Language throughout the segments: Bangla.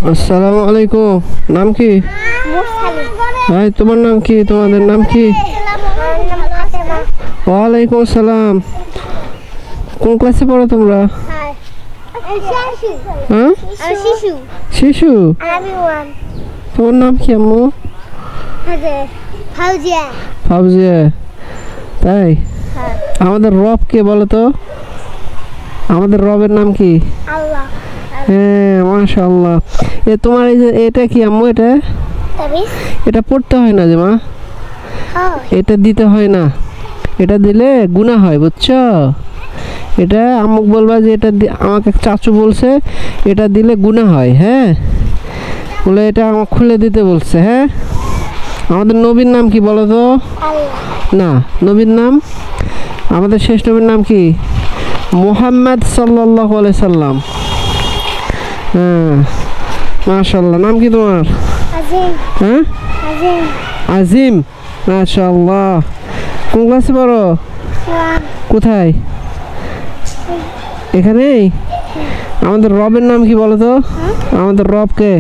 আসসালামু আলাইকুম। নাম কি? ভাই তোমার নাম কি? তোমাদের নাম কি? ওয়ালাইকুম আসসালাম। কোন ক্লাসে পড়ো তোমরা? হ্যাঁ, শিশু। তোমার নাম কি আম্মু? ফাউজিয়া। তাই? আমাদের রব কে বলো তো? আমাদের রবের নাম কি? আল্লাহ। হ্যাঁ, মাশাআল্লাহ। তোমার এই যে এটা কি আম্মু? এটা পড়তে হয় না যে মা, এটা দিতে হয় না, এটা দিলে গুনাহ হয়, বুঝছো? এটা আম্মুক বলবা যে এটা আমাকে চাচু বলছে এটা দিলে গুনাহ হয়। হ্যাঁ, বলে এটা আমাকে খুলে দিতে বলছে। হ্যাঁ, আমাদের নবীর নাম কি বলো তো? না, নবীর নাম, আমাদের শেষ নবীর নাম কি? মুহাম্মদ সাল্লাল্লাহু আলাইহি সাল্লাম। হ্যাঁ, মাশাআল্লাহ। নাম কি তোমার? হ্যাঁ, আজিম। মাশাআল্লাহ। কোন ক্লাসে পড়ো? কোথায়? এখানেই। আমাদের রবের নাম কি বলো তো? আমাদের রব কে?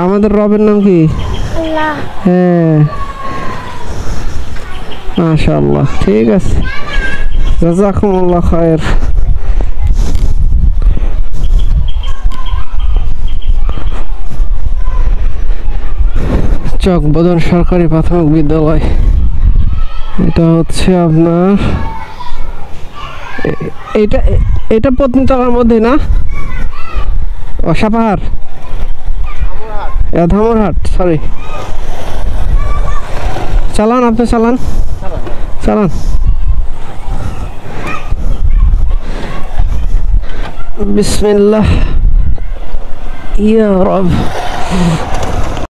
আমাদের রবের নাম কি? হ্যাঁ, মাশাআল্লাহ। ঠিক আছে, জাযাকুমুল্লাহ খায়ের। চকবদন সরকারি প্রাথমিক বিদ্যালয়। এটা হচ্ছে আপনার এটা পত্নীতলার মধ্যে না? ও সাপাহার, ধামরহাট, সরি। চালান, আপনি চালান, চালান। বিসমিল্লাহ। ইয়া রব।